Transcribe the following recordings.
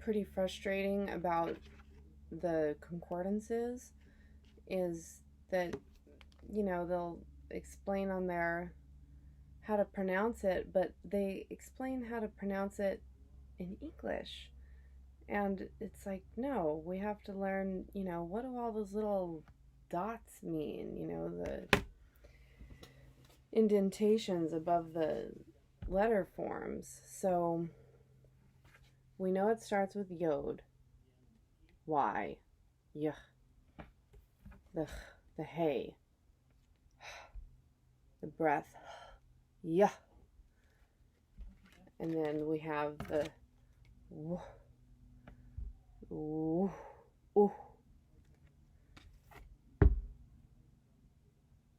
pretty frustrating about the concordances is that, they'll explain on there how to pronounce it, but they explain how to pronounce it in English. And it's like, no, we have to learn, what do all those little dots mean? The indentations above the letter forms. So we know it starts with yod, y, yuh, the hey, the breath, yeah, and then we have the w, ooh, ooh,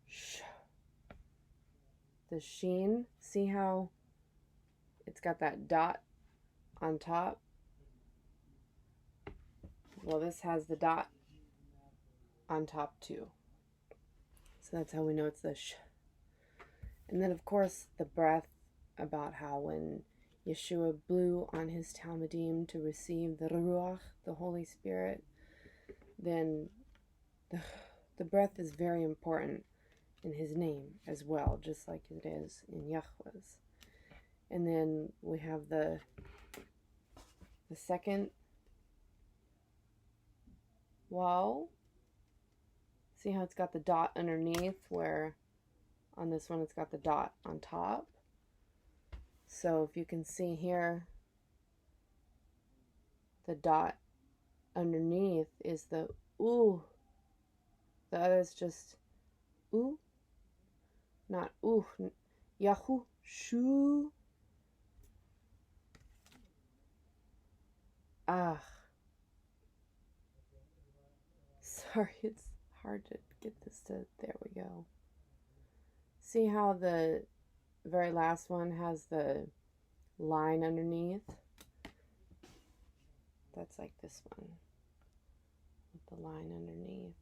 sh, the sheen. See how it's got that dot on top? Well, this has the dot on top too. So that's how we know it's the sh. And then, of course, the breath, about how when Yeshua blew on his Talmudim to receive the Ruach, the Holy Spirit, then the breath is very important in his name as well, just like it is in Yahweh's. And then we have the second wow. See how it's got the dot underneath, where on this one it's got the dot on top. So if you can see here, the dot underneath is the ooh. The other is just ooh, not ooh. Yahu, shoo. Ah. Sorry, it's hard to get this to, there we go. See how the very last one has the line underneath? That's like this one, with the line underneath.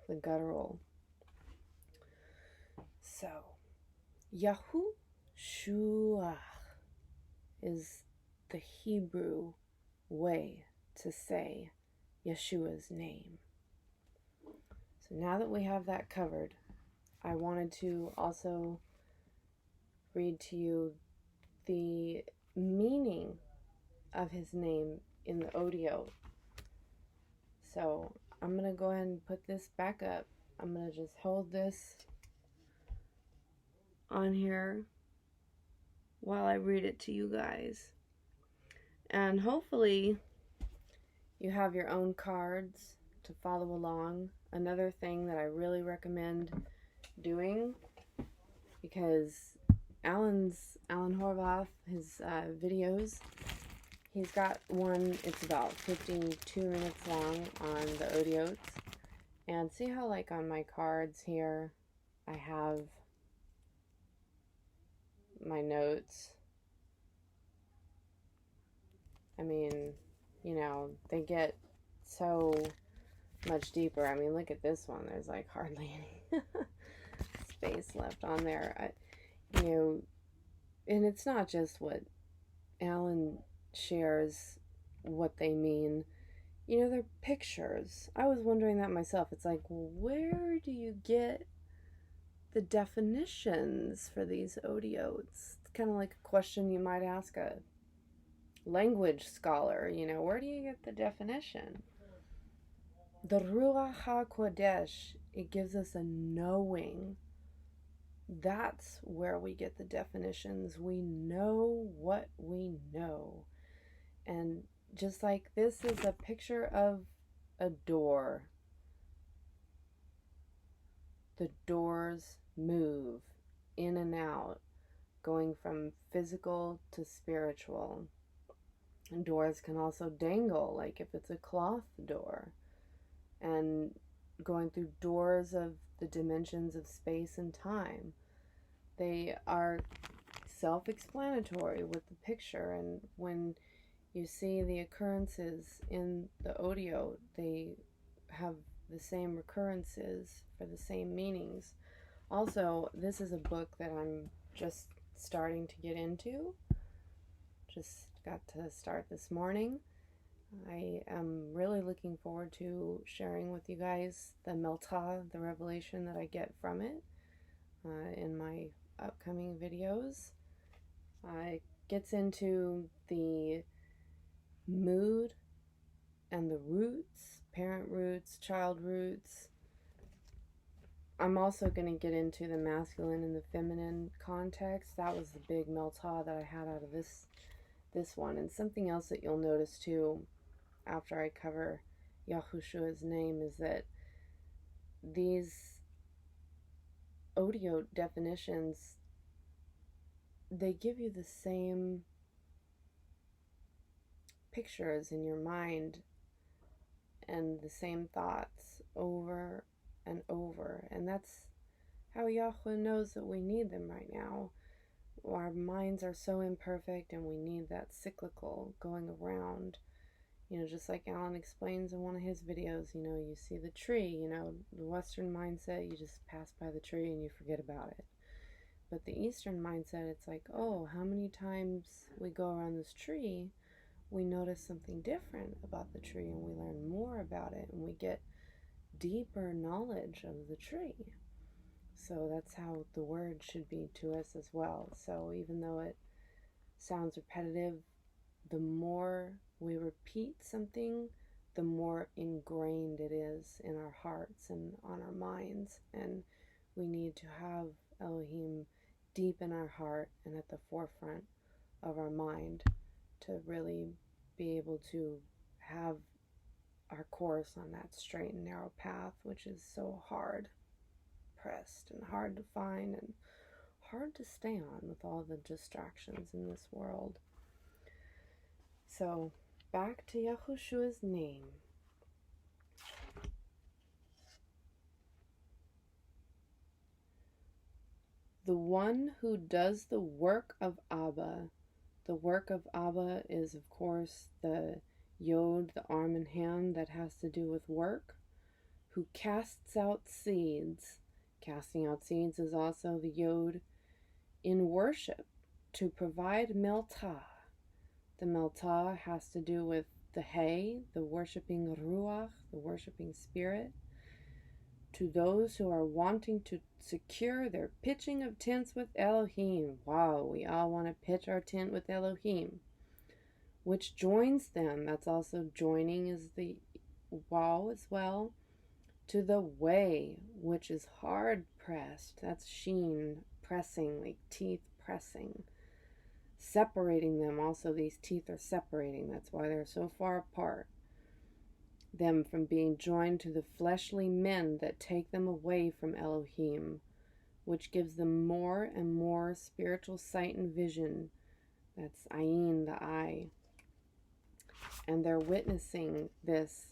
The guttural. So, Yahu Shuach is the Hebrew way to say Yeshua's name. So now that we have that covered, I wanted to also read to you the meaning of his name in the Otiot. So I'm going to go ahead and put this back up. I'm going to just hold this on here while I read it to you guys. And hopefully you have your own cards to follow along. Another thing that I really recommend doing, because Alan Horvath, his videos, he's got one, it's about 52 minutes long on the Odiots. And see how, like, on my cards here, I have my notes. I mean, they get so much deeper. I mean, look at this one. There's like hardly any space left on there. And it's not just what Alan shares, what they mean. They're pictures. I was wondering that myself. It's like, well, where do you get the definitions for these Odiots? It's kind of like a question you might ask a language scholar. Where do you get the definition? The Ruach HaKodesh, it gives us a knowing. That's where we get the definitions. We know what we know. And just like this is a picture of a door. The doors move in and out, going from physical to spiritual. And doors can also dangle, like if it's a cloth door. And going through doors of the dimensions of space and time. They are self-explanatory with the picture, and when you see the occurrences in the Otiot, they have the same recurrences for the same meanings. Also, this is a book that I'm just starting to get into. Just got to start this morning. I am really looking forward to sharing with you guys the Melta, the revelation that I get from it in my upcoming videos. It gets into the mood and the roots, parent roots, child roots. I'm also going to get into the masculine and the feminine context. That was the big Melta that I had out of this one. And something else that you'll notice too after I cover Yahushua's name is that these Otiot definitions, they give you the same pictures in your mind and the same thoughts over and over. And that's how Yahweh knows that we need them right now. Our minds are so imperfect and we need that cyclical going around. Just like Alan explains in one of his videos, you see the tree, the Western mindset, you just pass by the tree and you forget about it. But the Eastern mindset, it's like, oh, how many times we go around this tree, we notice something different about the tree and we learn more about it and we get deeper knowledge of the tree. So that's how the word should be to us as well. So even though it sounds repetitive, the more we repeat something, the more ingrained it is in our hearts and on our minds. And we need to have Elohim deep in our heart and at the forefront of our mind to really be able to have our course on that straight and narrow path, which is so hard pressed and hard to find and hard to stay on with all the distractions in this world. So back to Yahushua's name. The one who does the work of Abba. The work of Abba is, of course, the Yod, the arm and hand that has to do with work. Who casts out seeds. Casting out seeds is also the Yod in worship, to provide Melta. The Melta has to do with the Hay, the worshiping Ruach, the worshiping spirit. To those who are wanting to secure their pitching of tents with Elohim. Wow, we all want to pitch our tent with Elohim. Which joins them, that's also joining is the wow as well. To the way, which is hard pressed. That's sheen, pressing, like teeth pressing. Separating them, also these teeth are separating. That's why they're so far apart. Them from being joined to the fleshly men that take them away from Elohim, which gives them more and more spiritual sight and vision. That's ayin, the eye. And they're witnessing this.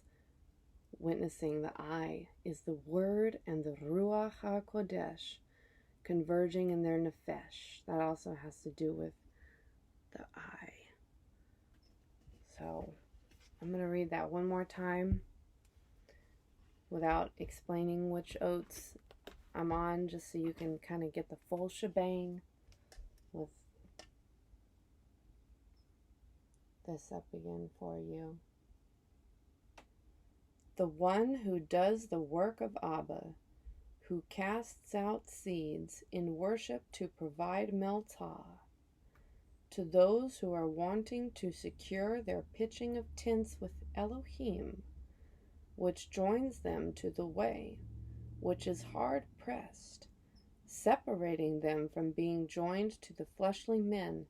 Witnessing the eye is the word and the Ruach HaKodesh converging in their nefesh. That also has to do with the eye. So I'm going to read that one more time without explaining which oats I'm on, just so you can kind of get the full shebang with this up again for you. The one who does the work of Abba, who casts out seeds in worship to provide Melta, to those who are wanting to secure their pitching of tents with Elohim, which joins them to the way, which is hard pressed, separating them from being joined to the fleshly men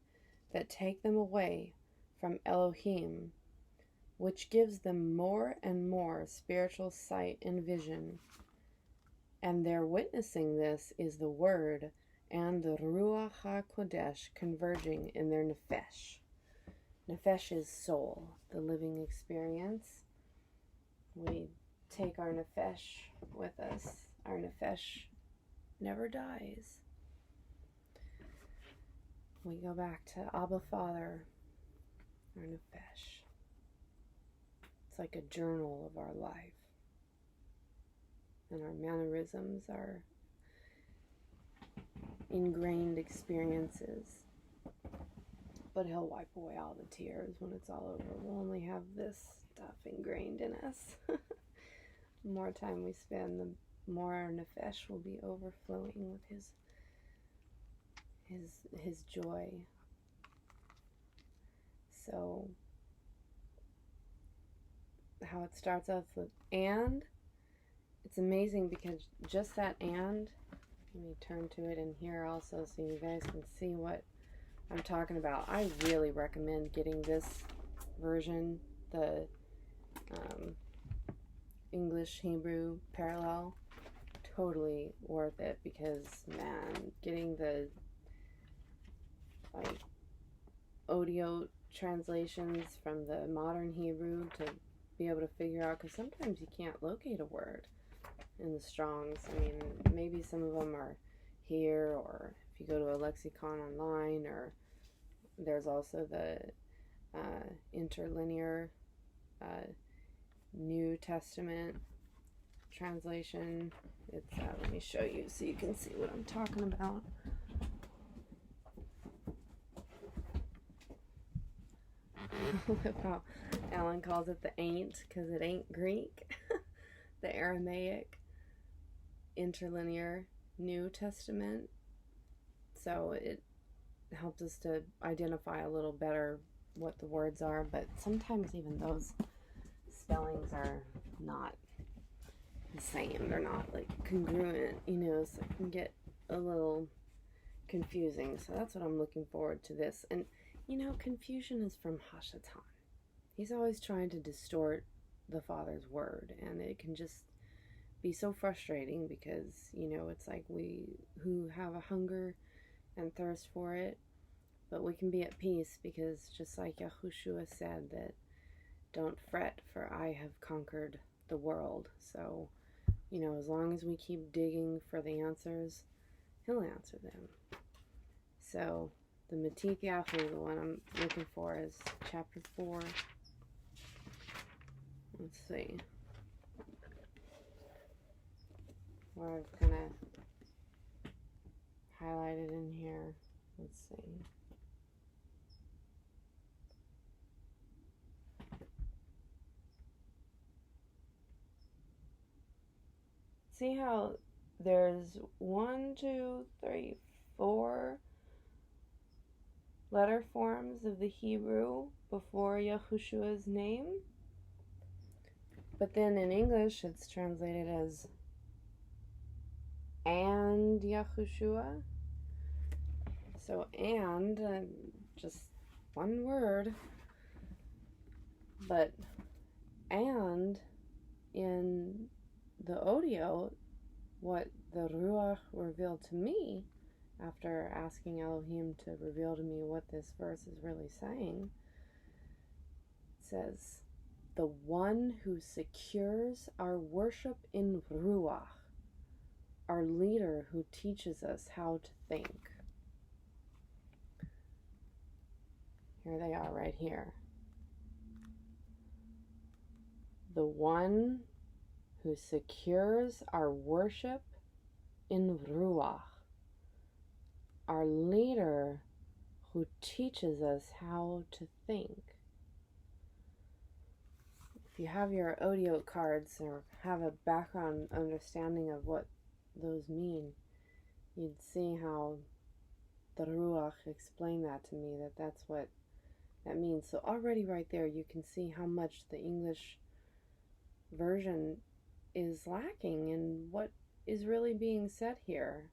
that take them away from Elohim, which gives them more and more spiritual sight and vision. And their witnessing this is the word and the Ruach HaKodesh converging in their nefesh. Nefesh is soul, the living experience. We take our nefesh with us. Our nefesh never dies. We go back to Abba Father, our nefesh. It's like a journal of our life. And our mannerisms are ingrained experiences but he'll wipe away all the tears when it's all over. We'll only have this stuff ingrained in us. The more time we spend, the more our nefesh will be overflowing with his joy. So how it starts off with and, it's amazing because just that and, let me turn to it in here also so you guys can see what I'm talking about. I really recommend getting this version, the English Hebrew parallel. Totally worth it because, man, getting the like Otiot translations from the modern Hebrew to be able to figure out, because sometimes you can't locate a word in the Strongs. I mean, maybe some of them are here, or if you go to a lexicon online, or there's also the interlinear New Testament translation. It's let me show you so you can see what I'm talking about. Look how Alan calls it the ain't, because it ain't Greek. The Aramaic interlinear New Testament. So it helps us to identify a little better what the words are, but sometimes even those spellings are not the same. They're not like congruent, you know, so it can get a little confusing. So that's what I'm looking forward to this. And you know, confusion is from Hashatan. He's always trying to distort the Father's word, and it can just be so frustrating because, you know, it's like we who have a hunger and thirst for it, but we can be at peace because just like Yahushua said that don't fret for I have conquered the world. So, you know, as long as we keep digging for the answers, he'll answer them. So the Matik Yahu, the one I'm looking for, is chapter 4. Let's see. Where I've kind of highlighted in here. Let's see. See how there's 1, 2, 3, 4 letter forms of the Hebrew before Yahushua's name? But then in English it's translated as and Yahushua. So and, just one word, but and in the Otiot, what the Ruach revealed to me after asking Elohim to reveal to me what this verse is really saying, says, the one who secures our worship in Ruach, our leader who teaches us how to think. Here they are right here. The one who secures our worship in Ruach, our leader who teaches us how to think. If you have your Otiot cards or have a background understanding of what those mean, you'd see how the Ruach explained that to me, that's what that means. So already right there you can see how much the English version is lacking in what is really being said here.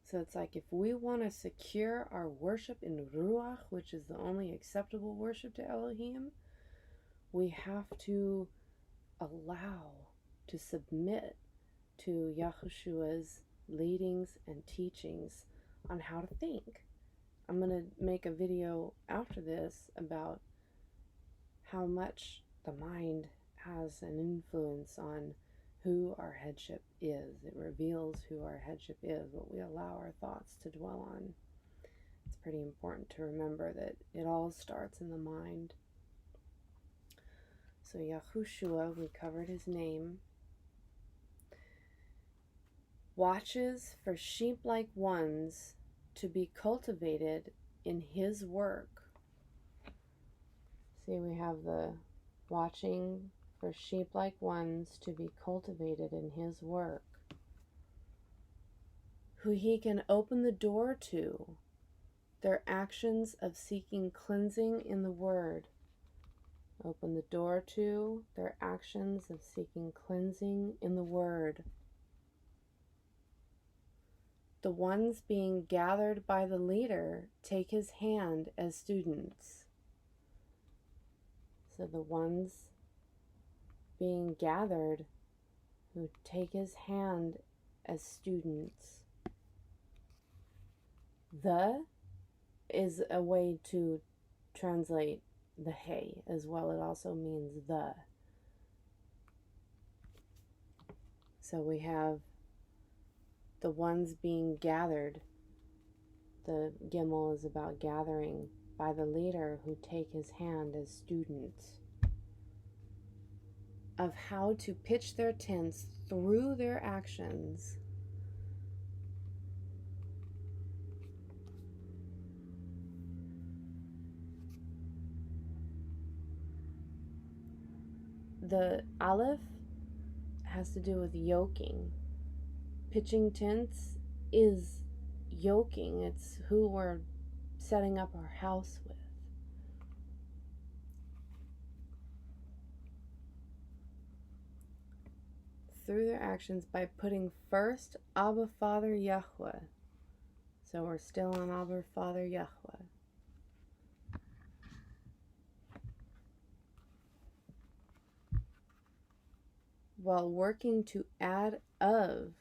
So it's like, if we want to secure our worship in Ruach, which is the only acceptable worship to Elohim, we have to allow, to submit to Yahushua's leadings and teachings on how to think. I'm going to make a video after this about how much the mind has an influence on who our headship is. It reveals who our headship is, what we allow our thoughts to dwell on. It's pretty important to remember that it all starts in the mind. So Yahushua, we covered his name, watches for sheep-like ones to be cultivated in his work See, we have the watching for sheep-like ones to be cultivated in his work, who he can open the door to, their actions of seeking cleansing in the Word. Open the door to their actions of seeking cleansing in the Word. The ones being gathered by the leader take his hand as students. So the ones being gathered who take his hand as students. The is a way to translate the hey as well. It also means the. So we have the ones being gathered. The Gimel is about gathering by the leader who take his hand as students of how to pitch their tents through their actions. The Aleph has to do with yoking. Pitching tents is yoking. It's who we're setting up our house with. Through their actions by putting first Abba Father Yahweh. So we're still on Abba Father Yahweh. While working to add of